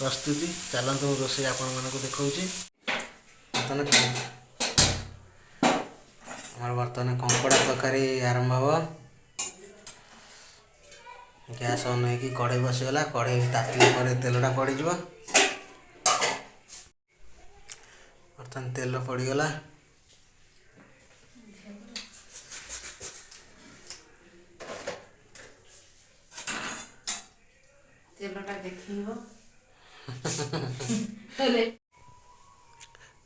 प्रस्तुति चलतु रोषे आपण मानक देखा बर्तमान कंकड़ा तरकारी आरंभ हम गैस ऑन हो कढ़ई बसीगला कढ़ई तातिला पर तेलटा पड़ज बर्तमान तेल पड़गला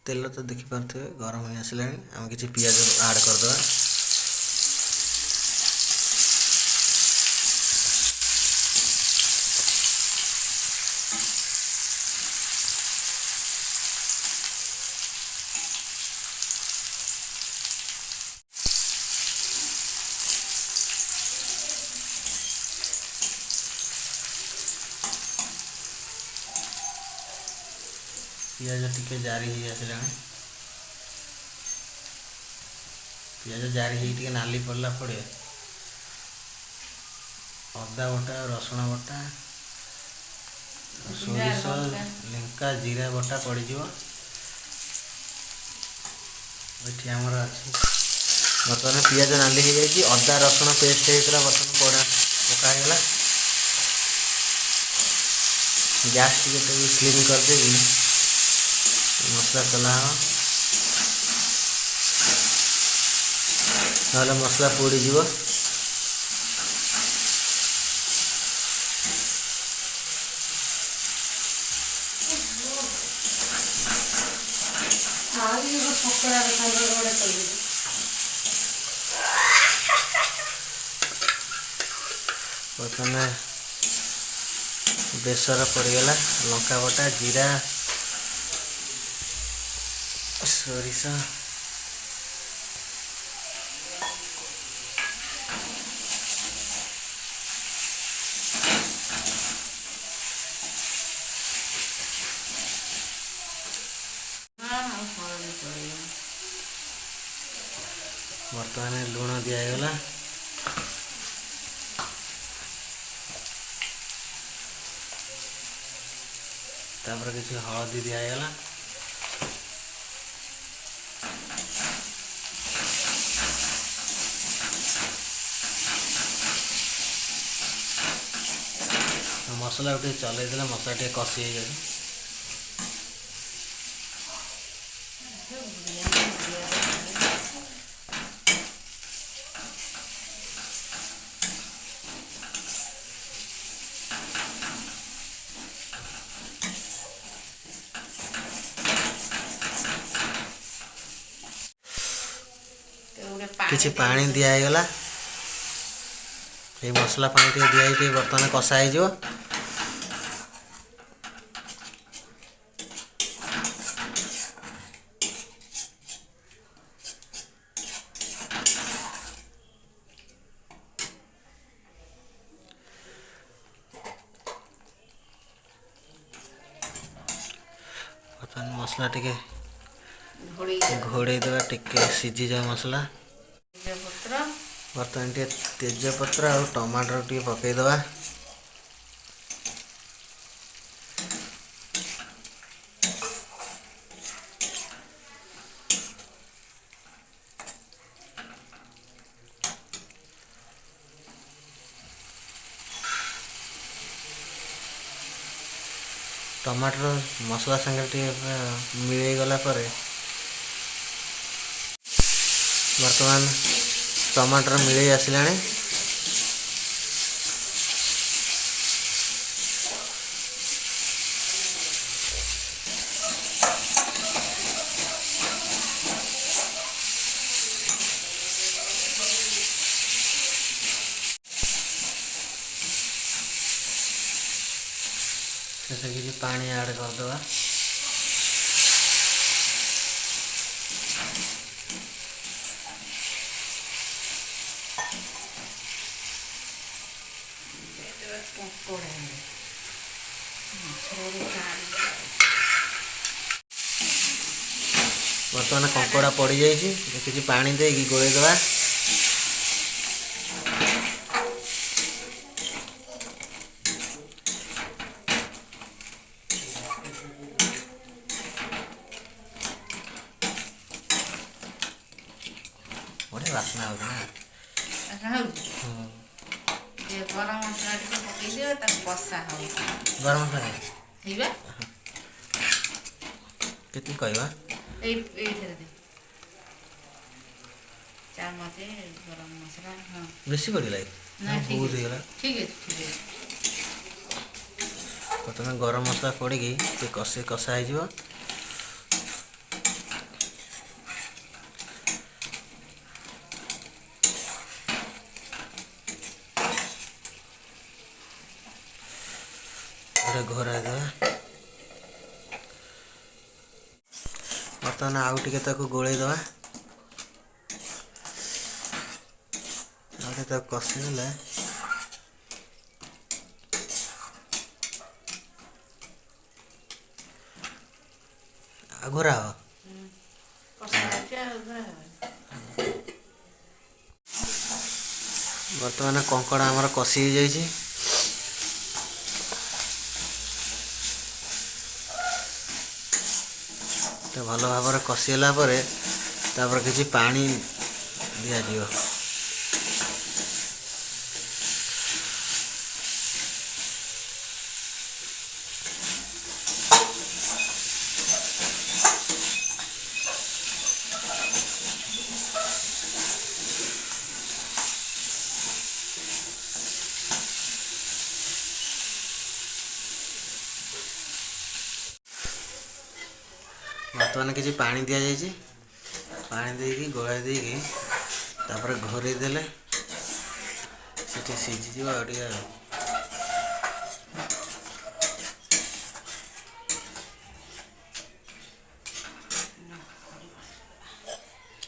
तेल तो देखिपे गरम हो आसला आम कि पियाज ऐड करदे पियाज टिके जारी हो आसला पियाज जारी हो नाली पड़ला पड़े अदा बटा रसुण बटा सोरिष लंका जीरा बटा पड़ज ये आमर अच्छी बर्तमान पियाज नाली हो जाए अदा रसुण पेस्ट होता बर्तमान पड़ा पकाईगला गैस टी स्लिम करदे मसला चला ना मसला पोड़ी बर्तमान बेसर पड़गला लंका बटा जीरा सोरिष बर्तमान लुण दिगला तापर किसी हलदी दिगला मसला टे चल मसला टे कषि हो किसी पानी दिगला ये मसला पानी दिखाई बर्तमान कषा हो बर्तमान मसला टे घोड़े देवा टिके सीझी जाए मसला बर्तमान टे तेजपत्र और टमाटर टे पकईदे टमाटर मसला संगे मिले गला पर बर्तमान टमाटर मिले आसला किसी पानी ऐड करदे बर्तमान कंकड़ा पड़ जाए किसी पानी दे गोलेदवा ବାସ୍ନା ହେଉଛି ନା। ଗରମ ମସଲା ଟିକେ ପକେଇଦିଅ, ତାକୁ କଷା ହବ। ଗରମ ମସଲା ହେଇବା କେତିକି କହିବା? ଏଇଥିରେ ଦେ ଚାମଚ ଗରମ ମସଲା। ହଁ ବେଶୀ ପଡ଼ିଲା ନା ଠିକ୍ ବହୁତ ଅଛି, ହେଇଗଲା। ଠିକ୍ ଅଛି, ଠିକ୍ ଅଛି। ପ୍ରଥମେ ଗରମ ମସଲା ପଡ଼ିକି ଟିକେ କଷା ହେଇଯିବ। ଗୋଟେ ଘୋରାଇ ଦେବା। ବର୍ତ୍ତମାନ ଆଉ ଟିକେ ତାକୁ ଗୋଳେଇ ଦେବା। ଆଉ ଟିକେ ତାକୁ କଷିଦେଲେ ଆଉ ଘୋରା ହବ। ବର୍ତ୍ତମାନ କଙ୍କଡ଼ା ଆମର କଷି ହେଇଯାଇଛି। ଭଲ ଭାବରେ କଷି ହେଲା ପରେ ତାପରେ କିଛି ପାଣି ଦିଆଯିବ। ବର୍ତ୍ତମାନ କିଛି ପାଣି ଦିଆଯାଇଛି। ପାଣି ଦେଇକି ଗୋଳାଇ ଦେଇକି ତାପରେ ଘୋରେଇ ଦେଲେ ସେଠି ସିଝିଯିବ ଆଉ ଟିକେ।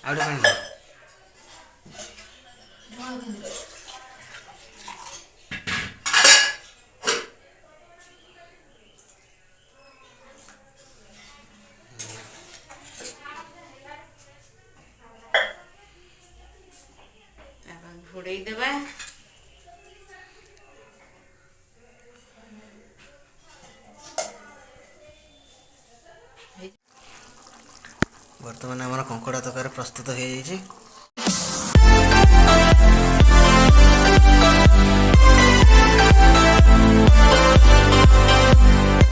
ଆଉ ଟିକେ ପାଣି ଦିଅ। ଘୋଡ଼େଇ ଦେବା। ବର୍ତ୍ତମାନ ଆମର କଙ୍କଡ଼ା ତରକାରୀ ପ୍ରସ୍ତୁତ ହେଇଯାଇଛି।